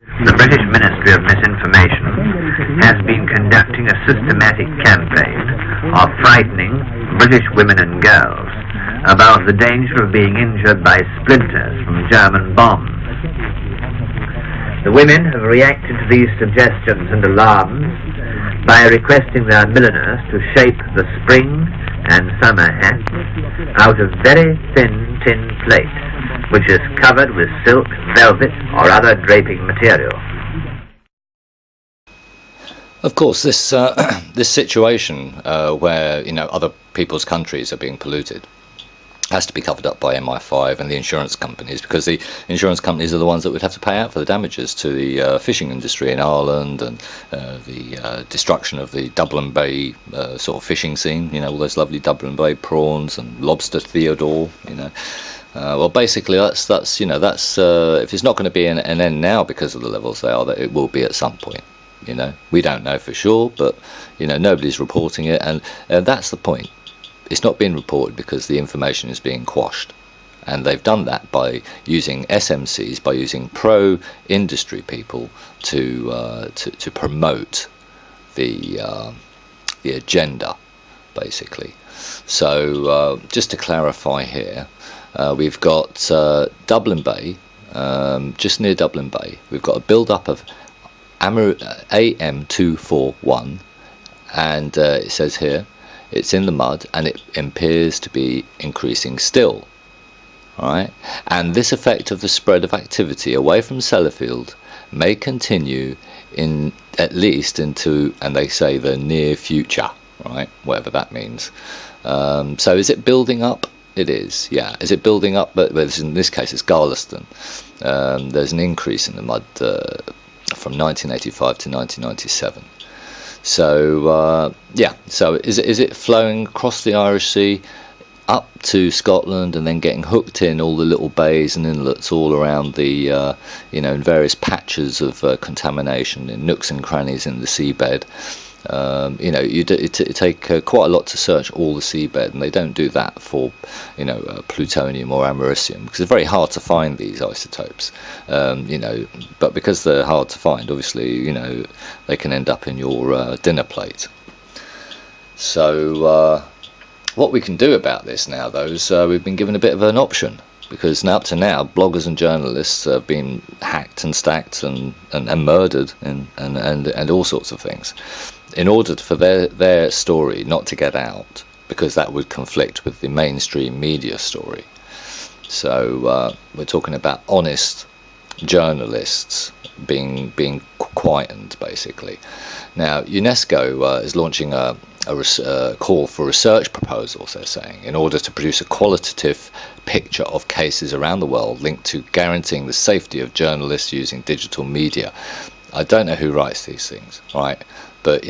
The British Ministry of Misinformation has been conducting a systematic campaign of frightening British women and girls about the danger of being injured by splinters from German bombs. The women have reacted to these suggestions and alarms by requesting their milliners to shape the spring and summer hats out of very thin tin plate, which is covered with silk, velvet, or other draping material. Of course, this this situation where other people's countries are being polluted has to be covered up by MI5 and the insurance companies, because the insurance companies are the ones that would have to pay out for the damages to the fishing industry in Ireland and the destruction of the Dublin Bay sort of fishing scene. All those lovely Dublin Bay prawns and lobster Theodore. Well, basically, that's if it's not going to be an end now because of the levels they are, that it will be at some point. We don't know for sure, but nobody's reporting it, and that's the point. It's not being reported because the information is being quashed, and they've done that by using SMCs, by using pro-industry people to promote the agenda, basically. So just to clarify here, we've got Dublin Bay, just near Dublin Bay. We've got a build-up of AM241, and it says here it's in the mud and it appears to be increasing still. Alright, and this effect of the spread of activity away from Sellafield may continue in at least into, and they say, the near future, right, whatever that means. So is it building up? It is, yeah. Is it building up? But in this case it's Garliston. There's an increase in the mud from 1985 to 1997. So yeah, so is it flowing across the Irish Sea up to Scotland and then getting hooked in all the little bays and inlets all around the in various patches of contamination, in nooks and crannies in the seabed? It take quite a lot to search all the seabed, and they don't do that for plutonium or americium, because it's very hard to find these isotopes. But because they're hard to find, obviously they can end up in your dinner plate. So what we can do about this now, though, is we've been given a bit of an option, because up to now bloggers and journalists have been hacked and stacked and murdered and all sorts of things, in order for their story not to get out, because that would conflict with the mainstream media story. So we're talking about honest journalists being quietened, basically. Now UNESCO is launching a call for research proposals, they're saying, in order to produce a qualitative picture of cases around the world linked to guaranteeing the safety of journalists using digital media. I don't know who writes these things, right? But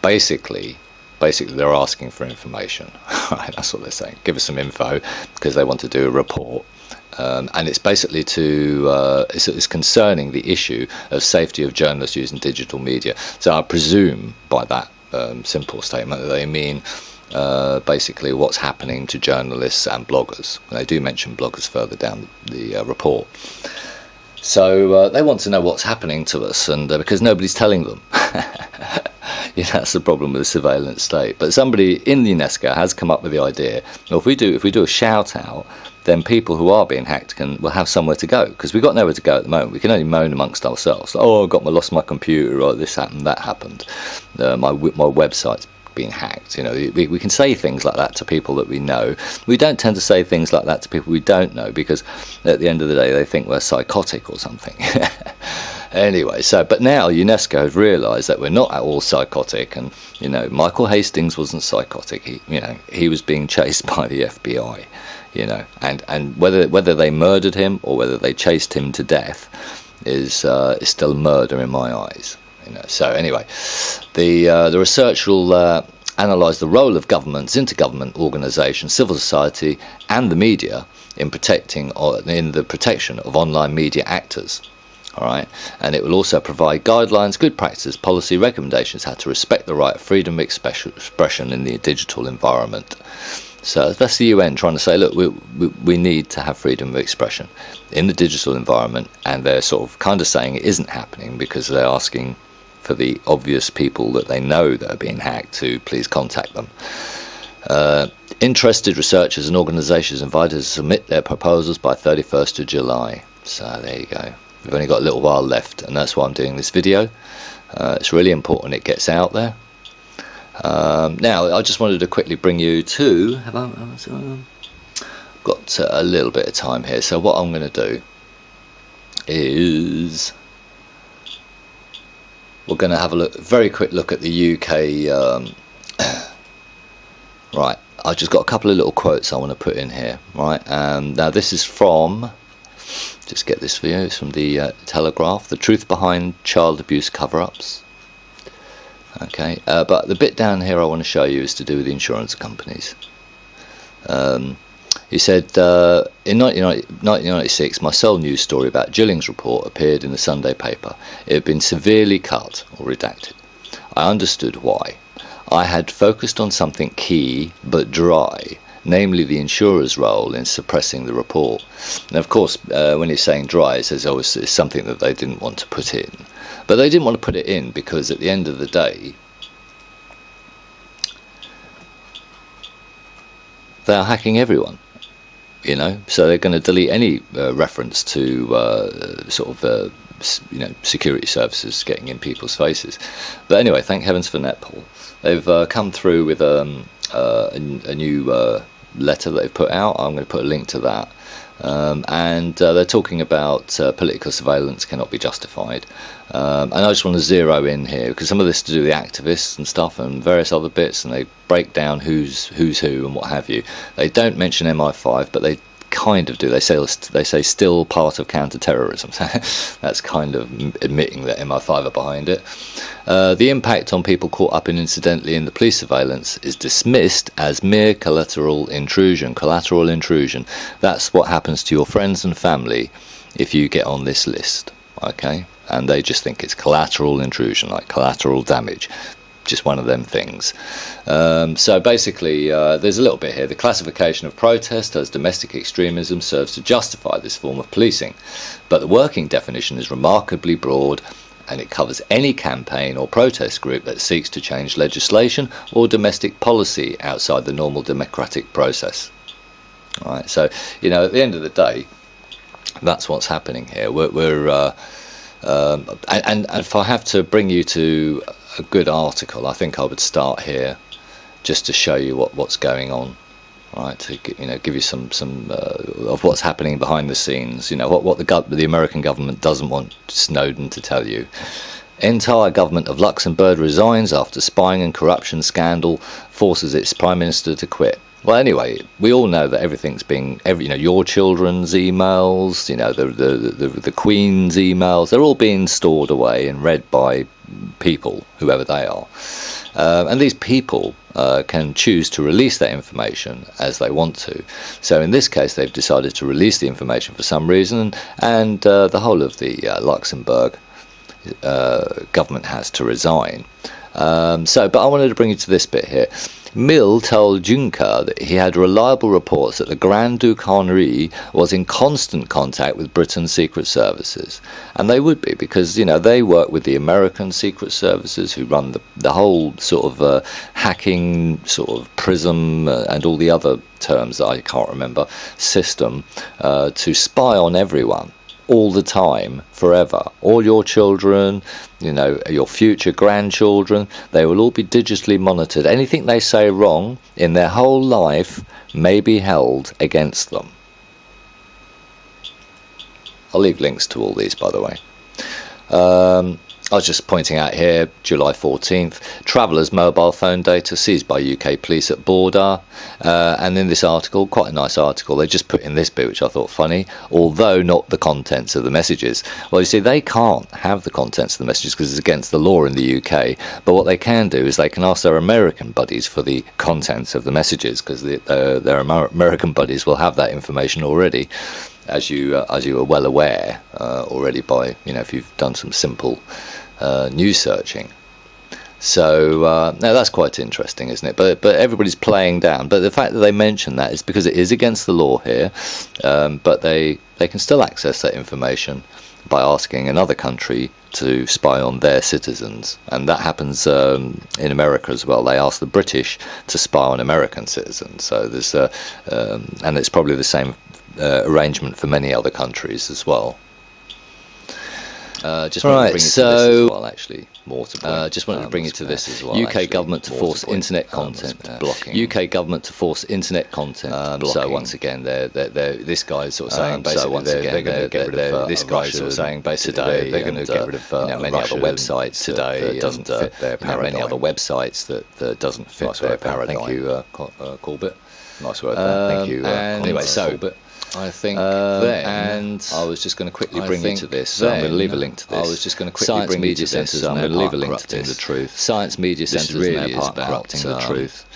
basically they're asking for information. Right, that's what they're saying. Give us some info, because they want to do a report. And it's basically it's concerning the issue of safety of journalists using digital media. So I presume by that simple statement that they mean basically what's happening to journalists and bloggers. They do mention bloggers further down the report. So they want to know what's happening to us, and because nobody's telling them. That's the problem with the surveillance state. But somebody in the UNESCO has come up with the idea, well, if we do a shout out, then people who are being hacked will have somewhere to go, because we've got nowhere to go at the moment. We can only moan amongst ourselves. Like, oh, lost my computer, or this happened, that happened. My website's being hacked. We can say things like that to people that we know. We don't tend to say things like that to people we don't know, because at the end of the day they think we're psychotic or something. Anyway, but now UNESCO have realised that we're not at all psychotic, and Michael Hastings wasn't psychotic. He was being chased by the FBI. And whether they murdered him or whether they chased him to death is still murder in my eyes. So anyway, the research will analyse the role of governments, intergovernment organisations, civil society, and the media in the protection of online media actors. All right, and it will also provide guidelines, good practices, policy recommendations how to respect the right of freedom of expression in the digital environment. So that's the UN trying to say, look, we need to have freedom of expression in the digital environment, and they're sort of kind of saying it isn't happening because they're asking for the obvious people that they know that are being hacked to please contact them. Interested researchers and organisations invited to submit their proposals by 31st of July. So there you go. We've only got a little while left, and that's why I'm doing this video. It's really important it gets out there. Now, I just wanted to quickly bring you to, got a little bit of time here, so what I'm going to do is we're going to have a very quick look at the UK. Right, I've just got a couple of little quotes I want to put in here. Right, now this is from, just get this for you, it's from the Telegraph, the truth behind child abuse cover-ups. Okay, but the bit down here I want to show you is to do with the insurance companies. He said, in 1996, my sole news story about Gilling's report appeared in the Sunday paper. It had been severely cut or redacted. I understood why. I had focused on something key but dry, namely the insurer's role in suppressing the report. And of course, when he's saying dry, it says, oh, it's something that they didn't want to put in. But they didn't want to put it in because at the end of the day, they are hacking everyone, you know, so they're going to delete any reference to security services getting in people's faces. But anyway, thank heavens for Netpol. They've come through with a new letter that they've put out. I'm going to put a link to that. And they're talking about political surveillance cannot be justified. And I just want to zero in here because some of this is to do with the activists and stuff and various other bits, and they break down who's who and what have you. They don't mention MI5, but they kind of do. They say still part of counter-terrorism. That's kind of admitting that MI5 are behind it. The impact on people caught up incidentally in the police surveillance is dismissed as mere collateral intrusion. Collateral intrusion. That's what happens to your friends and family if you get on this list. Okay, and they just think it's collateral intrusion, like collateral damage. Just one of them things. So basically, there's a little bit here. The classification of protest as domestic extremism serves to justify this form of policing, but the working definition is remarkably broad, and it covers any campaign or protest group that seeks to change legislation or domestic policy outside the normal democratic process. All right, so you know, at the end of the day, that's what's happening here. And if I have to bring you to a good article, I think I would start here just to show you what's going on, right? To give you some of what's happening behind the scenes. You know what the American government doesn't want Snowden to tell you. Entire government of Luxembourg resigns after spying and corruption scandal forces its prime minister to quit. Well, anyway, we all know that everything's being, your children's emails, the Queen's emails, they're all being stored away and read by people, whoever they are. And these people can choose to release that information as they want to. So in this case, they've decided to release the information for some reason, and the whole of the Luxembourg government has to resign. But I wanted to bring you to this bit here. Mill told Juncker that he had reliable reports that the Grand Duke Henri was in constant contact with Britain's secret services. And they would be, because, they work with the American secret services who run the whole sort of hacking, sort of PRISM and all the other terms that I can't remember, system to spy on everyone. All the time, forever. All your children, your future grandchildren, they will all be digitally monitored. Anything they say wrong in their whole life may be held against them. I'll leave links to all these, by the way. I was just pointing out here, July 14th, travellers' mobile phone data seized by UK police at border. And in this article, quite a nice article, they just put in this bit, which I thought funny, although not the contents of the messages. Well, you see, they can't have the contents of the messages because it's against the law in the UK. But what they can do is they can ask their American buddies for the contents of the messages, because their American buddies will have that information already, as you are well aware already by, if you've done some simple news searching. So now that's quite interesting, isn't it? But everybody's playing down. But the fact that they mention that is because it is against the law here. But they can still access that information by asking another country to spy on their citizens, and that happens in America as well. They ask the British to spy on American citizens. So there's and it's probably the same arrangement for many other countries as well. Just wanted to bring it to this as well, actually. Just wanted to bring it to this as well. UK government to force internet content blocking. UK government to force internet content blocking. So once again, this guy's sort of saying basically they're going to get rid of this guy's sort of saying basically they're going to get rid of many other websites today that doesn't fit their paradigm. Many other websites that doesn't fit their paradigm. Thank you, Corbett. Nice word there. Thank you. Anyway, so I think and I was just going to quickly bring you to this. So I'm going to leave a link to this. I was just going to quickly bring you to this. I'm going to leave a link to this. The truth. Science media centres really is about corrupting the truth.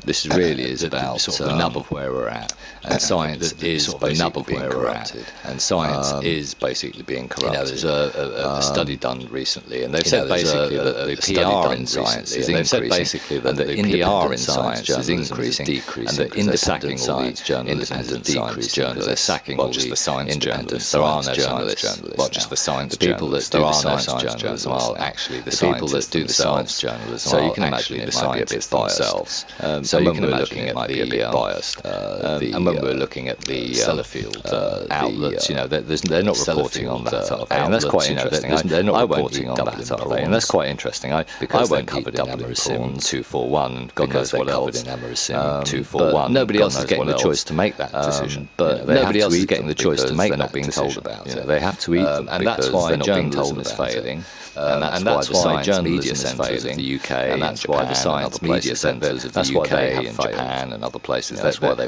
This really is about sort of the nub of where we're at, and science is sort of the nub of where we're at, and science is basically being corrupted. You know, there's a study done recently, and they've said basically that the PR in science is increasing, basically that the PR in science is increasing, and the independent science journalists are decreasing because they're sacking all the science journalists. There are no science journalists. Not just the science people that do the science journalism are actually the people that do the science journalism. So you can imagine it might be a bit biased. So you can imagine it might be a bit biased. And when we're looking at the Sellafield outlets, you know, they're not reporting on that, are they? And that's quite interesting. They're not reporting on that, are they? And that's quite interesting. I won't cover in Amerisim 241, and God knows what else in Amerisim 241. Nobody else is getting the choice to make that decision. But nobody else is getting the choice to make that decision. They're not being told about it. They have to eat them, and that's why journalism is failing. And that's why journalism is failing in the UK, and that's why the science media centres of the UK and Japan and other places. That's why they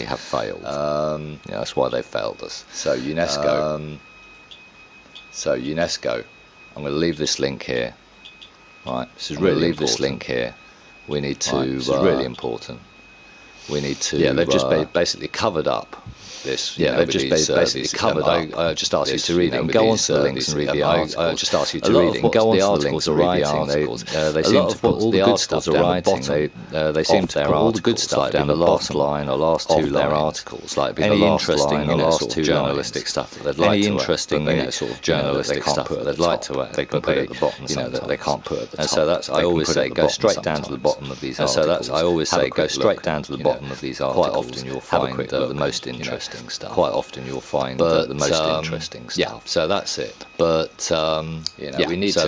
have failed. That's why they failed us. So UNESCO. I'm going to leave this link here. Right. This is really leave this link here. We need to. This is really important. We need to. Yeah, they've just basically covered up this. Yeah, they've just basically covered up. I just asked you to read it and go on to the links and read the articles. I just asked you to read it and go on to the links and read the articles. They seem to put all the good stuff down the bottom. They seem to put all the good stuff down the bottom line or last two their articles. Like any interesting, sort of journalistic stuff that they'd like to. Any interesting, sort of journalistic stuff that they'd like to. They can put at the bottom. You know that they can't put at the top. And so that's I always say go straight down to the bottom of these articles. And so that's I always say go straight down to the bottom of these articles. Quite often you'll find the most interesting stuff. Quite often you'll find the most interesting stuff. Yeah, so that's it. But we need to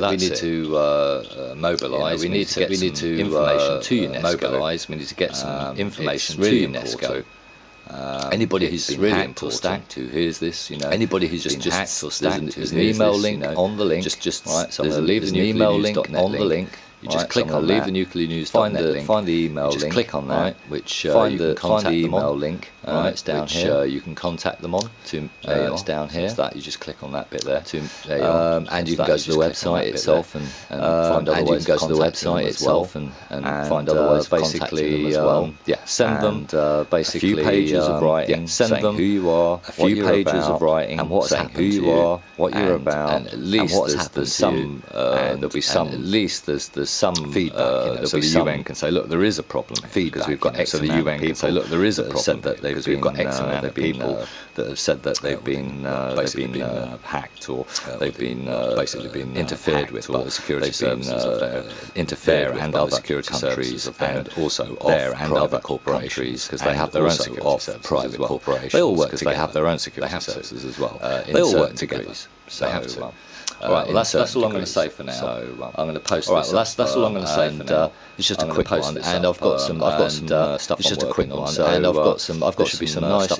mobilise. We need to get information to UNESCO. Mobilise. We need to get some information to UNESCO. Anybody who's been hacked or stacked who hears this, anybody who's just hacked or stacked, there's an email link on the link. Just right. So I'm going to leave the email link on the link. You just click on leave the nuclear news. Find the email link. Just click on that. Which find the email link. It's down here. You can contact them on. It's down here. That you just click on that bit there. And you can go to the website itself and find other ways. Go to the website itself and find other ways. Basically, send them basically a few pages of writing. Send them who you are. A few pages of writing and what's happened. Who you are, what you're about, and at least what's happened. Some there'll be some. At least there's some feedback. So the UN can say, look, there is a problem. Because we've got X. So the UN can say, look, there is a problem. Because we've got X amount of people that have said that they've been hacked or they've been basically been interfered with by the security services of their interfere and other security countries and also there and other corporations because they have their own security services private corporations. They all work because they have their own security services as well. They all work together. So they have to. All right, well, that's all I'm going to say for now. So I'm going to post. All right, well, that's all I'm going to say for now. It's just a quick one, and I've got some stuff. It's just a quick one, and I've got some nice,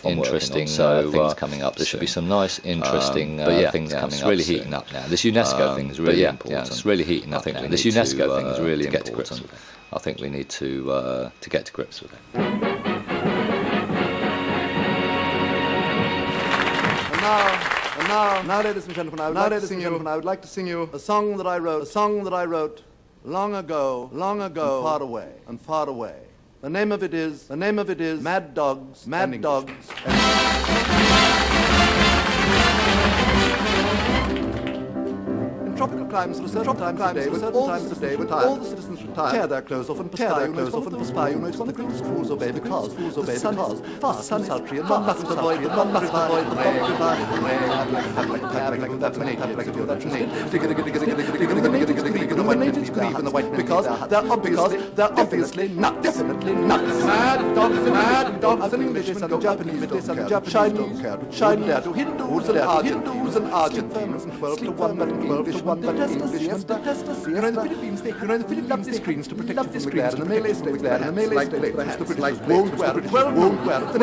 interesting things coming up. There should be some nice, interesting things coming up. It's really heating up now. This UNESCO thing is really important. Yeah, it's really heating up. I think this UNESCO thing is really important. I think we need to get to grips with it. Now, ladies and gentlemen, I would like to sing you a song that I wrote long ago, and far away. The name of it is Mad Dogs. tropical climes for certain times of day, with all times of day, when all the citizens retire, tear their clothes off and perspire, you know, it's what the fools obey, because the sun is fast and sultry, and one must avoid the the natives grieve in the white because they're obviously nuts. Definitely nuts. Mad dogs and Englishmen and Japanese and Chinese, Hindus and Argentines, 12 to 1 but Englishmen detest the siesta. You know, in the Philippines they screens to protect you from the glare, and the Malay states the British won't wear it. The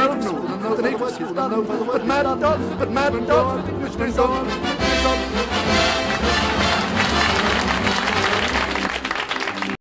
natives know, but mad dogs and Englishmen don't.